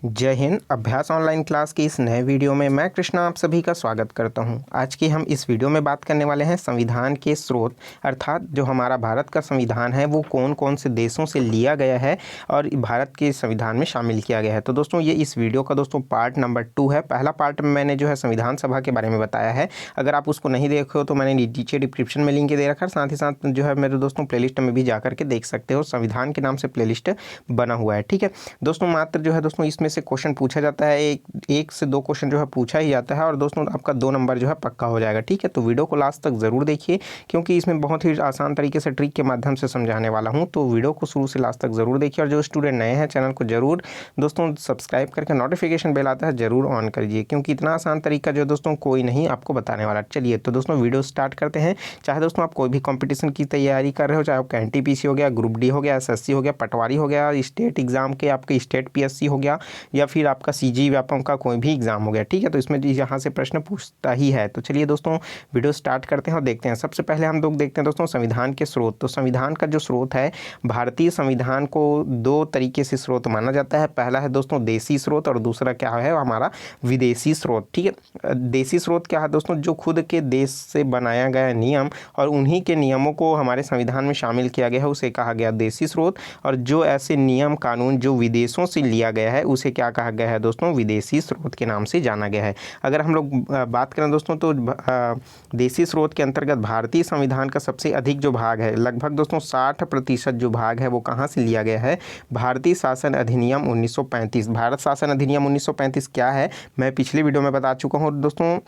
जय हिंद। अभ्यास online class की इस नए वीडियो में मैं कृष्णा आप सभी का स्वागत करता हूं। आज की हम इस वीडियो में बात करने वाले हैं संविधान के स्रोत, अर्थात जो हमारा भारत का संविधान है वो कौन कौन से देशों से लिया गया है और भारत के संविधान में शामिल किया गया है। तो दोस्तों ये इस वीडियो का पार्ट नंबर 2 है। पहला पार्ट में मैंने जो है संविधान सभा के बारे में बताया है। अगर आप उसको नहीं देखे हो तो मैंने नीचे डिस्क्रिप्शन में लिंक दे रखा है, साथ ही साथ जो है मेरे दोस्तों प्लेलिस्ट में भी जा करके देख सकते हो। संविधान के नाम से प्लेलिस्ट बना हुआ है। ठीक है दोस्तों, मात्र जो है दोस्तों इसमें से क्वेश्चन पूछा जाता है, एक से दो क्वेश्चन जो है पूछा ही जाता है और दोस्तों आपका 2 नंबर जो है पक्का हो जाएगा। ठीक है, तो वीडियो को लास्ट तक ज़रूर देखिए क्योंकि इसमें बहुत ही आसान तरीके से ट्रिक के माध्यम से समझाने वाला हूं। तो वीडियो को शुरू से लास्ट तक ज़रूर देखिए और जो स्टूडेंट नए हैं चैनल को जरूर दोस्तों सब्सक्राइब करके नोटिफिकेशन बेल आता है ज़रूर ऑन करिए, क्योंकि इतना आसान तरीका जो दोस्तों कोई नहीं आपको बताने वाला। चलिए तो दोस्तों वीडियो स्टार्ट करते हैं। चाहे दोस्तों आप कोई भी कंपटीशन की तैयारी कर रहे हो, चाहे आपका एनटीपीसी हो गया, ग्रुप डी हो गया, एसएससी हो गया, पटवारी हो गया, स्टेट एग्जाम के आपके स्टेट पीएससी हो गया या फिर आपका सीजी व्यापम का कोई भी एग्जाम हो गया। ठीक है, तो इसमें यहाँ से प्रश्न पूछता ही है। तो चलिए दोस्तों वीडियो स्टार्ट करते हैं और देखते हैं। सबसे पहले हम लोग देखते हैं दोस्तों संविधान के स्रोत। तो संविधान का जो स्रोत है, भारतीय संविधान को 2 तरीके से स्रोत माना जाता है। पहला है दोस्तों देसी स्रोत और दूसरा क्या है हमारा विदेशी स्रोत। ठीक है, देसी स्रोत क्या है दोस्तों, जो खुद के देश से बनाया गया नियम और उन्हीं के नियमों को हमारे संविधान में शामिल किया गया है, उसे कहा गया देसी स्रोत। और जो ऐसे नियम कानून जो विदेशों से लिया गया है उसे क्या कहा गया है दोस्तों, विदेशी स्रोत के नाम से जाना गया है। अगर हम लोग बात करें दोस्तों तो देशी स्रोत के अंतर्गत भारतीय संविधान का सबसे अधिक जो भाग है, लगभग दोस्तों 60% जो भाग है वो कहाँ से लिया गया है, भारतीय शासन अधिनियम 1935। भारत शासन अधिनियम 1935 क्या है मैं पिछली वीडियो में बता चुका हूँ दोस्तों,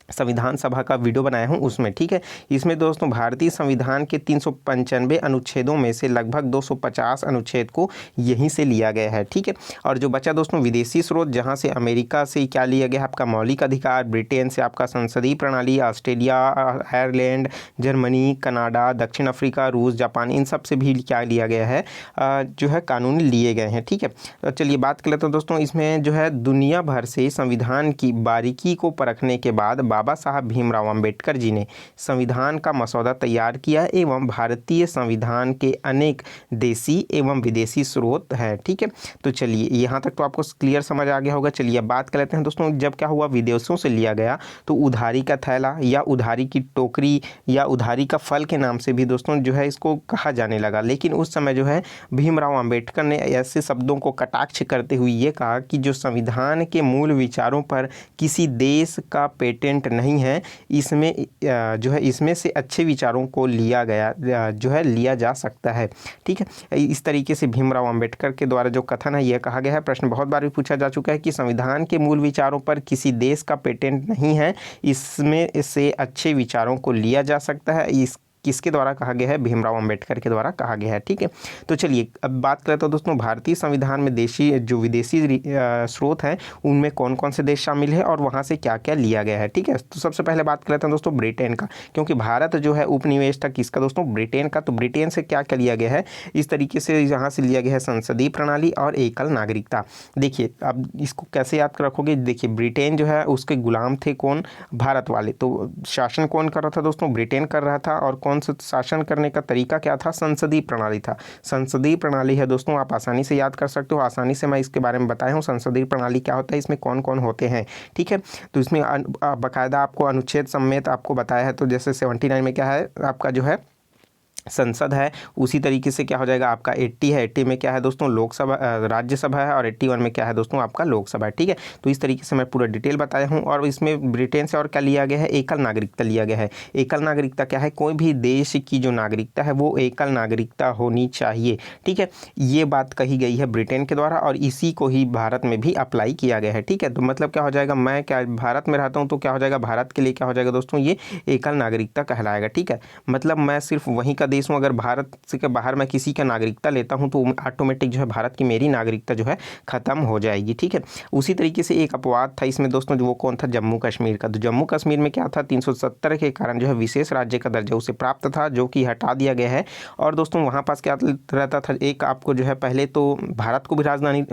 संविधान सभा का वीडियो बनाया हूं उसमें। ठीक है, इसमें दोस्तों भारतीय संविधान के 395 अनुच्छेदों में से लगभग 250 अनुच्छेद को यहीं से लिया गया है। ठीक है, और जो बचा दोस्तों विदेशी स्रोत, जहां से अमेरिका से क्या लिया गया, आपका मौलिक अधिकार, ब्रिटेन से आपका संसदीय प्रणाली, ऑस्ट्रेलिया, आयरलैंड, जर्मनी, कनाडा, दक्षिण अफ्रीका, रूस, जापान, इन सब से भी क्या लिया गया है, जो है कानून लिए गए हैं। ठीक है, तो चलिए बात कर लेते हैं दोस्तों। इसमें जो है दुनिया भर से संविधान की बारीकी को परखने के बाद बाबा साहब भीमराव अंबेडकर जी ने संविधान का मसौदा तैयार किया एवं भारतीय संविधान के अनेक देसी एवं विदेशी स्रोत हैं। ठीक है, तो चलिए यहाँ तक तो आपको क्लियर समझ आ गया होगा। चलिए बात कर लेते हैं दोस्तों, जब क्या हुआ विदेशों से लिया गया तो उधारी का थैला या उधारी की टोकरी या उधारी का फल के नाम से भी दोस्तों जो है इसको कहा जाने लगा। लेकिन उस समय जो है भीमराव अंबेडकर ने ऐसे शब्दों को कटाक्ष करते हुए ये कहा कि जो संविधान के मूल विचारों पर किसी देश का पेटेंट नहीं है, इसमें जो है इसमें से अच्छे विचारों को लिया गया जो है लिया जा सकता है। ठीक है, इस तरीके से भीमराव अंबेडकर के द्वारा जो कथन है यह कहा गया है। प्रश्न बहुत बार भी पूछा जा चुका है कि संविधान के मूल विचारों पर किसी देश का पेटेंट नहीं है, इसमें से अच्छे विचारों को लिया जा सकता है। इस किसके द्वारा कहा गया है, भीमराव अंबेडकर के द्वारा कहा गया है। ठीक है, तो चलिए अब बात करें तो दोस्तों भारतीय संविधान में देशी जो विदेशी स्रोत हैं उनमें कौन कौन से देश शामिल है और वहाँ से क्या क्या लिया गया है। ठीक है, तो सबसे पहले बात कर लेते हैं दोस्तों ब्रिटेन का, क्योंकि भारत जो है उपनिवेश था किसका दोस्तों, ब्रिटेन का। तो ब्रिटेन से क्या क्या लिया गया है, इस तरीके से यहाँ से लिया गया है संसदीय प्रणाली और एकल नागरिकता। देखिए अब इसको कैसे याद रखोगे, देखिए ब्रिटेन जो है उसके गुलाम थे कौन, भारत वाले। तो शासन कौन कर रहा था दोस्तों, ब्रिटेन कर रहा था। और कौन सा शासन करने का तरीका क्या था, संसदीय प्रणाली था। संसदीय प्रणाली है दोस्तों, आप आसानी से याद कर सकते हो, आसानी से मैं इसके बारे में बताया हूँ संसदीय प्रणाली क्या होता है, इसमें कौन कौन होते हैं। ठीक है, तो इसमें बाकायदा आपको अनुच्छेद समेत आपको बताया है। तो जैसे 79 में क्या है आपका जो है संसद है, उसी तरीके से क्या हो जाएगा आपका 80 है, 80 में क्या है दोस्तों लोकसभा राज्यसभा है और 81 में क्या है दोस्तों आपका लोकसभा है। ठीक है, तो इस तरीके से मैं पूरा डिटेल बताया हूँ। और इसमें ब्रिटेन से और क्या लिया गया है, एकल नागरिकता लिया गया है। एकल नागरिकता क्या है, कोई भी देश की जो नागरिकता है वो एकल नागरिकता होनी चाहिए। ठीक है, ये बात कही गई है ब्रिटेन के द्वारा और इसी को ही भारत में भी अप्लाई किया गया है। ठीक है, तो मतलब क्या हो जाएगा, मैं क्या भारत में रहता हूँ तो क्या हो जाएगा, भारत के लिए क्या हो जाएगा दोस्तों, ये एकल नागरिकता कहलाएगा। ठीक है, मतलब मैं सिर्फ वहीं का देश हूँ, अगर भारत से के बाहर मैं किसी का नागरिकता लेता हूँ तो ऑटोमेटिक जो है भारत की मेरी नागरिकता जो है खत्म हो जाएगी। ठीक है, उसी तरीके से एक अपवाद था इसमें दोस्तों, जो वो कौन था, जम्मू कश्मीर का। तो जम्मू कश्मीर में क्या था, 370 के कारण जो है विशेष राज्य का दर्जा उसे प्राप्त था, जो कि हटा दिया गया है। और दोस्तों वहाँ पास क्या रहता था, एक आपको जो है पहले तो भारत को भी राजधानी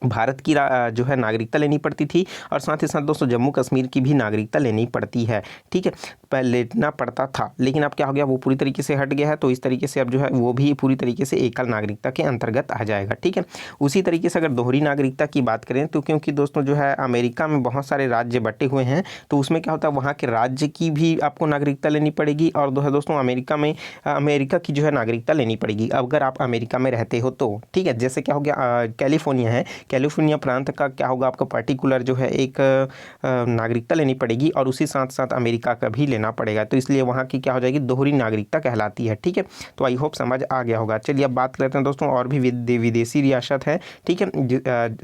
भारत की जो है नागरिकता लेनी पड़ती थी, और साथ ही साथ दोस्तों जम्मू कश्मीर की भी नागरिकता लेनी पड़ती है। ठीक है, पहले लेना पड़ता था, लेकिन अब क्या हो गया, वो पूरी तरीके से हट गया है। तो इस तरीके से अब जो है वो भी पूरी तरीके से एकल नागरिकता के अंतर्गत आ जाएगा। ठीक है, उसी तरीके से अगर दोहरी नागरिकता की बात करें तो क्योंकि दोस्तों जो है अमेरिका में बहुत सारे राज्य बटे हुए हैं, तो उसमें क्या होता है, वहाँ के राज्य की भी आपको नागरिकता लेनी पड़ेगी, और जो है दोस्तों अमेरिका की जो है नागरिकता लेनी पड़ेगी अगर आप अमेरिका में रहते हो तो। ठीक है, जैसे क्या हो गया, कैलिफोर्निया है, कैलिफोर्निया प्रांत का क्या होगा, आपको पर्टिकुलर जो है एक नागरिकता लेनी पड़ेगी, और उसी साथ साथ अमेरिका का भी लेना पड़ेगा। तो इसलिए वहाँ की क्या हो जाएगी, दोहरी नागरिकता कहलाती है। ठीक है, तो आई होप समझ आ गया होगा। चलिए अब बात करते हैं दोस्तों और भी विदेशी रियासत है। ठीक है,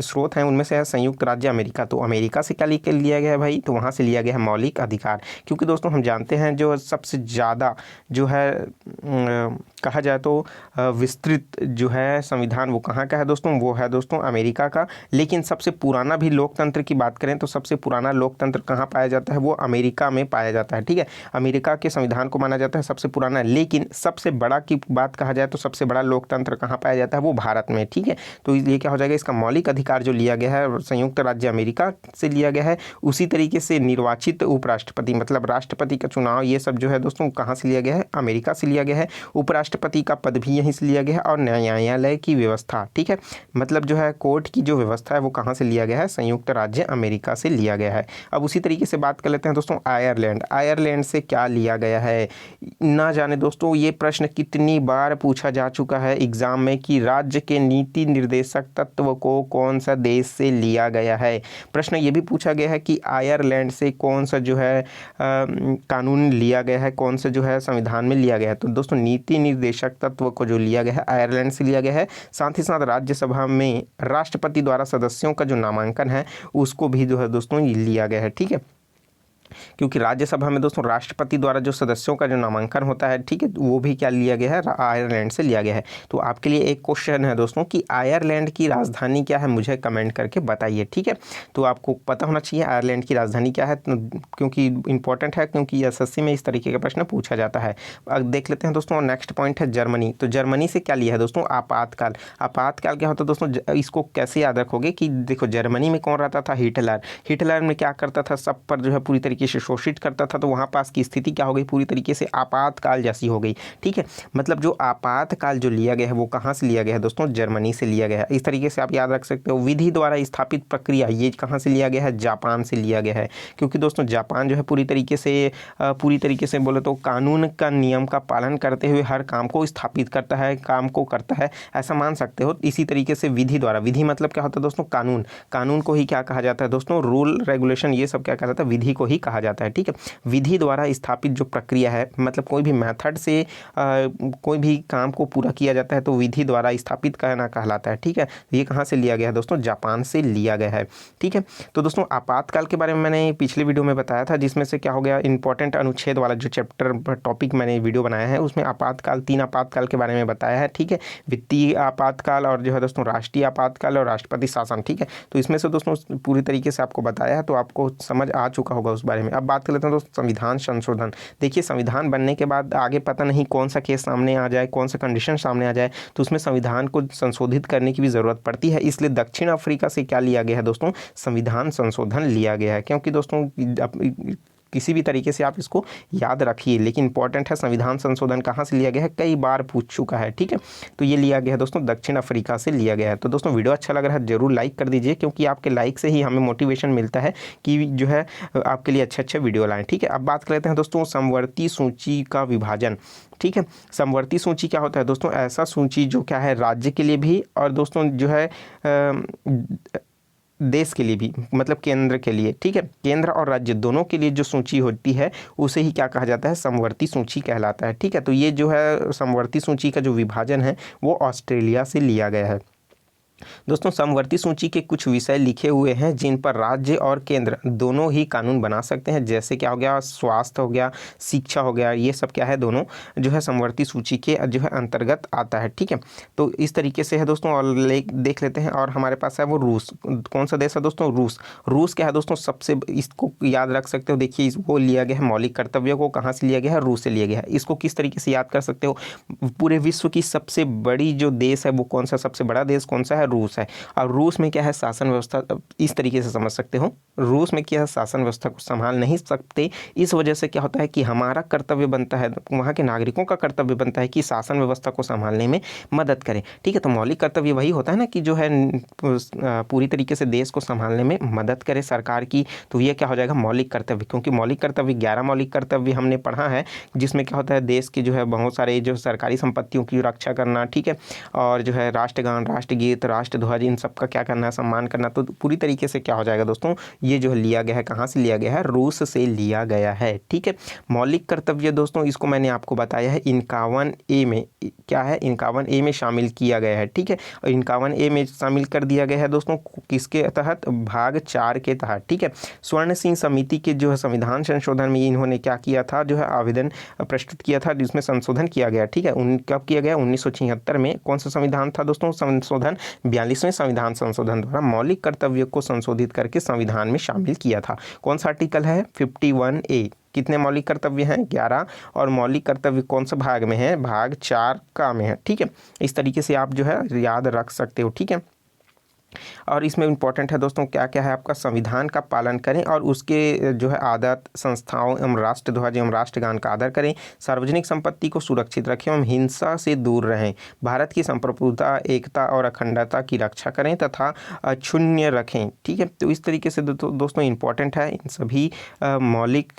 स्रोत हैं उनमें से है संयुक्त राज्य अमेरिका। तो अमेरिका से क्या लिया गया है भाई, तो वहाँ से लिया गया है मौलिक अधिकार। क्योंकि दोस्तों हम जानते हैं जो सबसे ज़्यादा जो है कहा जाए तो विस्तृत जो है संविधान वो कहाँ का है दोस्तों, वो है दोस्तों अमेरिका का। लेकिन सबसे पुराना भी लोकतंत्र की बात करें तो सबसे पुराना लोकतंत्र कहाँ पाया जाता है, वो अमेरिका में पाया जाता है। ठीक है, अमेरिका के संविधान को माना जाता है सबसे पुराना। लेकिन सबसे बड़ा की बात कहा जाए तो सबसे बड़ा लोकतंत्र कहाँ पाया जाता है, वो भारत में। ठीक है, तो ये क्या हो जाएगा, इसका मौलिक अधिकार जो लिया गया है संयुक्त राज्य अमेरिका से लिया गया है। उसी तरीके से निर्वाचित उपराष्ट्रपति मतलब राष्ट्रपति का चुनाव, ये सब जो है दोस्तों कहाँ से लिया गया है, अमेरिका से लिया गया है। उपराष्ट्रपति का पद भी यहीं से लिया गया है, और न्यायालय की व्यवस्था, ठीक है, मतलब जो है कोर्ट की जो व्यवस्था है वो कहाँ से लिया गया है, संयुक्त राज्य अमेरिका से लिया गया है। अब उसी तरीके से बात कर लेते हैं दोस्तों आयरलैंड से क्या लिया गया है। ना जाने दोस्तों ये प्रश्न कितनी बार पूछा जा चुका है एग्जाम में कि राज्य के नीति निर्देशक तत्व को कौन सा देश से लिया गया है। प्रश्न ये भी पूछा गया है कि आयरलैंड से कौन सा जो है कानून लिया गया है, कौन सा जो है संविधान में लिया गया है। तो दोस्तों नीति निर्देशक तत्व को जो लिया गया है आयरलैंड से लिया गया है। साथ ही साथ राज्यसभा में राष्ट्रपति द्वारा सदस्यों का जो नामांकन है उसको भी जो है दोस्तों लिया गया है। ठीक है, क्योंकि राज्यसभा में दोस्तों राष्ट्रपति द्वारा जो सदस्यों का जो नामांकन होता है, ठीक है, वो भी क्या लिया गया है, आयरलैंड से लिया गया है। तो आपके लिए एक क्वेश्चन है दोस्तों कि आयरलैंड की राजधानी क्या है, मुझे कमेंट करके बताइए। ठीक है, तो आपको पता होना चाहिए आयरलैंड की राजधानी क्या है, क्योंकि इंपॉर्टेंट है, क्योंकि एसएससी में इस तरीके का प्रश्न पूछा जाता है। अब देख लेते हैं दोस्तों, नेक्स्ट पॉइंट है जर्मनी। तो जर्मनी से क्या लिया है दोस्तों, आपातकाल। आपातकाल क्या होता है दोस्तों, इसको कैसे याद रखोगे कि देखो जर्मनी में कौन रहता था, हिटलर में क्या करता था, सब पर जो है पूरी तरीके से शोषित करता था। तो वहाँ पास की स्थिति क्या हो गई, पूरी तरीके से आपातकाल जैसी हो गई। ठीक है, मतलब जो आपातकाल जो लिया गया है वो कहाँ से लिया गया है दोस्तों, जर्मनी से लिया गया है। इस तरीके से आप याद रख सकते हो। विधि द्वारा स्थापित प्रक्रिया, ये कहाँ से लिया गया है, जापान से लिया गया है। क्योंकि दोस्तों जापान जो है पूरी तरीके से बोले तो कानून का नियम का पालन करते हुए हर काम को स्थापित करता है, काम को करता है, ऐसा मान सकते हो। इसी तरीके से विधि द्वारा, विधि मतलब क्या होता है दोस्तों, कानून को ही क्या कहा जाता है दोस्तों, रूल रेगुलेशन, ये सब क्या कहा जाता है, विधि को ही कहा जाता है। ठीक है, विधि द्वारा स्थापित जो प्रक्रिया है, मतलब कोई भी मेथड से कोई भी काम को पूरा किया जाता है तो विधि द्वारा स्थापित करना कहलाता है। ठीक है, ये कहाँ से लिया गया है दोस्तों, जापान से लिया गया है। ठीक है, तो दोस्तों आपातकाल के बारे में मैंने पिछले वीडियो में बताया था, जिसमें से क्या हो गया, इंपॉर्टेंट अनुच्छेद वाला जो चैप्टर टॉपिक मैंने वीडियो बनाया है उसमें आपातकाल, 3 आपातकाल के बारे में बताया है। ठीक है, वित्तीय आपातकाल, और जो है दोस्तों राष्ट्रीय आपातकाल, और राष्ट्रपति शासन। ठीक है, तो इसमें से दोस्तों पूरी तरीके से आपको बताया है, तो आपको समझ आ चुका होगा उस बारे में। अब बात कर लेते हैं दोस्तों संविधान संशोधन। देखिए संविधान बनने के बाद आगे पता नहीं कौन सा केस सामने आ जाए, कौन सा कंडीशन सामने आ जाए, तो उसमें संविधान को संशोधित करने की भी ज़रूरत पड़ती है। इसलिए दक्षिण अफ्रीका से क्या लिया गया है दोस्तों, संविधान संशोधन लिया गया है। क्योंकि दोस्तों किसी भी तरीके से आप इसको याद रखिए, लेकिन इंपॉर्टेंट है, संविधान संशोधन कहाँ से लिया गया है, कई बार पूछ चुका है। ठीक है, तो ये लिया गया है दोस्तों दक्षिण अफ्रीका से लिया गया है। तो दोस्तों वीडियो अच्छा लग रहा है जरूर लाइक कर दीजिए, क्योंकि आपके लाइक से ही हमें मोटिवेशन मिलता है कि जो है आपके लिए अच्छे वीडियो लाएँ। ठीक है, अब बात कर लेते हैं दोस्तों समवर्ती सूची का विभाजन। ठीक है, समवर्ती सूची क्या होता है दोस्तों, ऐसा सूची जो क्या है राज्य के लिए भी, और दोस्तों जो है देश के लिए भी, मतलब केंद्र के लिए। ठीक है, केंद्र और राज्य दोनों के लिए जो सूची होती है उसे ही क्या कहा जाता है, समवर्ती सूची कहलाता है। ठीक है, तो ये जो है समवर्ती सूची का जो विभाजन है वो ऑस्ट्रेलिया से लिया गया है। दोस्तों समवर्ती सूची के कुछ विषय लिखे हुए हैं जिन पर राज्य और केंद्र दोनों ही कानून बना सकते हैं, जैसे क्या हो गया, स्वास्थ्य हो गया, शिक्षा हो गया, ये सब क्या है दोनों जो है समवर्ती सूची के जो है अंतर्गत आता है। ठीक है, तो इस तरीके से है दोस्तों, और देख लेते हैं। और हमारे पास है वो रूस, कौन सा देश है दोस्तों, रूस क्या है दोस्तों, सबसे, इसको याद रख सकते हो। देखिए वो लिया गया है, मौलिक कर्तव्यों को कहाँ से लिया गया है, रूस से लिया गया है। इसको किस तरीके से याद कर सकते हो, पूरे विश्व की सबसे बड़ी जो देश है वो कौन सा, सबसे बड़ा देश कौन सा है, रूस है। और रूस में क्या है, शासन व्यवस्था इस तरीके से समझ सकते हो, रूस में क्या है, शासन व्यवस्था को संभाल नहीं सकते। इस वजह से क्या होता है कि हमारा कर्तव्य बनता है, वहाँ के नागरिकों का कर्तव्य बनता है कि शासन व्यवस्था को संभालने में मदद करें। ठीक है, तो मौलिक कर्तव्य वही होता है ना कि जो है पूरी तरीके से देश को संभालने में मदद करे सरकार की। तो ये क्या हो जाएगा, मौलिक कर्तव्य। क्योंकि मौलिक कर्तव्य 11 मौलिक कर्तव्य हमने पढ़ा है, जिसमें क्या होता है, देश की जो है बहुत सारे जो सरकारी संपत्तियों की रक्षा करना, ठीक है, और जो है राष्ट्रगान, राष्ट्रगीत, राष्ट्रध्वज, इन सब का क्या करना है, सम्मान करना। तो पूरी तरीके से क्या हो जाएगा दोस्तों, ये जो है लिया गया है, कहाँ से लिया गया है, रूस से लिया गया है। ठीक है, मौलिक कर्तव्य दोस्तों इसको मैंने आपको बताया है 51A में, क्या है, 51A में शामिल किया गया है। ठीक है, और 51A में शामिल कर दिया गया है दोस्तों, किसके तहत, भाग 4 के तहत। ठीक है, स्वर्ण सिंह समिति के जो है संविधान संशोधन में इन्होंने क्या किया था, जो है आवेदन प्रस्तुत किया था, जिसमें संशोधन किया गया। ठीक है, कब किया गया, 1976 में। कौन सा संविधान था दोस्तों, संशोधन 42वें संविधान संशोधन द्वारा मौलिक कर्तव्यों को संशोधित करके संविधान में शामिल किया था। कौन सा आर्टिकल है, 51A। कितने मौलिक कर्तव्य हैं, 11, और मौलिक कर्तव्य कौन सा भाग में है, भाग 4 का में है। ठीक है, इस तरीके से आप जो है याद रख सकते हो। ठीक है, और इसमें इंपॉर्टेंट है दोस्तों क्या क्या है आपका, संविधान का पालन करें और उसके जो है आदत, संस्थाओं एवं राष्ट्रध्वज एवं राष्ट्रगान का आदर करें, सार्वजनिक संपत्ति को सुरक्षित रखें एवं हिंसा से दूर रहें, भारत की संप्रभुता, एकता और अखंडता की रक्षा करें तथा अक्षुण्य रखें। ठीक है, तो इस तरीके से दोस्तों इंपॉर्टेंट है। इन सभी मौलिक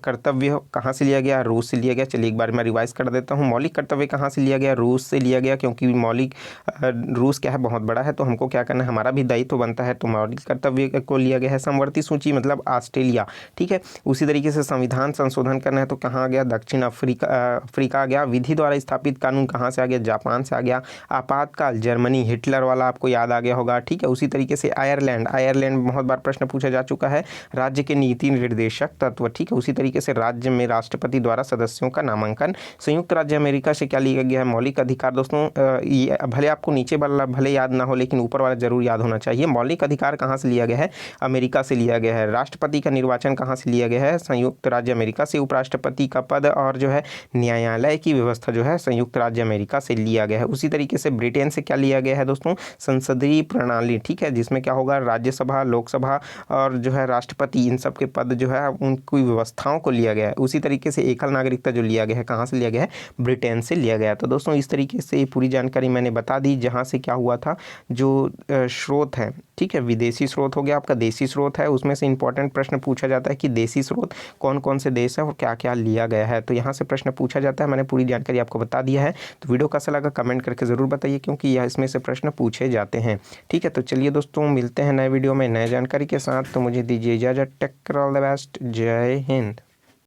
कर्तव्य कहाँ से लिया गया, रूस से लिया गया। चलिए एक बार मैं रिवाइज कर देता हूँ। मौलिक कर्तव्य कहाँ से लिया गया, रूस से लिया गया, क्योंकि मौलिक रूस क्या है, बहुत बड़ा है, तो हमको क्या करना, हमारा भी दायित्व बनता है। तो मौलिक कर्तव्य को लिया गया है समवर्ती सूची, मतलब ऑस्ट्रेलिया। ठीक है, उसी तरीके से संविधान संशोधन करना है तो कहाँ आ गया, दक्षिण अफ्रीका आ गया। विधि द्वारा स्थापित कानून कहाँ से आ गया, जापान से आ गया। आपातकाल, जर्मनी, हिटलर वाला आपको याद आ गया होगा। ठीक है, उसी तरीके से आयरलैंड बहुत बार प्रश्न पूछा जा चुका है। राज्य के नीति निर्देशक तत्व। ठीक है, उसी तरीके से राज्य में राष्ट्रपति द्वारा सदस्यों का नामांकन। संयुक्त राज्य अमेरिका से क्या लिया गया है, मौलिक अधिकार। दोस्तों ये भले आपको नीचे वाला भले याद ना हो, लेकिन ऊपर वाला जरूर याद होना चाहिए। मौलिक अधिकार कहाँ से लिया गया है, अमेरिका से लिया गया है। राष्ट्रपति का निर्वाचन कहाँ से लिया गया है, संयुक्त राज्य अमेरिका से। उपराष्ट्रपति का पद और जो है न्यायालय की व्यवस्था जो है संयुक्त राज्य अमेरिका से लिया गया है। उसी तरीके से ब्रिटेन से क्या लिया गया है दोस्तों, संसदीय प्रणाली। ठीक है, जिसमें क्या होगा, राज्यसभा, लोकसभा और जो है राष्ट्रपति, इन सब के पद जो है उनकी व्यवस्थाओं को लिया गया है। उसी तरीके से एकल नागरिकता जो लिया गया है, कहाँ से लिया गया है, ब्रिटेन से लिया गया। तो दोस्तों इस तरीके से पूरी जानकारी मैंने बता दी, जहाँ से क्या हुआ था, जो स्रोत है, ठीक है, विदेशी स्रोत हो गया, आपका देशी स्रोत है, उसमें से इंपॉर्टेंट प्रश्न पूछा जाता है कि देशी स्रोत कौन कौन से देश है और क्या क्या लिया गया है। तो यहाँ से प्रश्न पूछा जाता है, मैंने पूरी जानकारी आपको बता दिया है। तो वीडियो कैसा लगा कमेंट करके ज़रूर बताइए, क्योंकि यह इसमें से प्रश्न पूछे जाते हैं। ठीक है, तो चलिए दोस्तों मिलते हैं नए वीडियो में नए जानकारी के साथ। तो मुझे दीजिए इजाज़त। Take care, all the best, जय हिंद।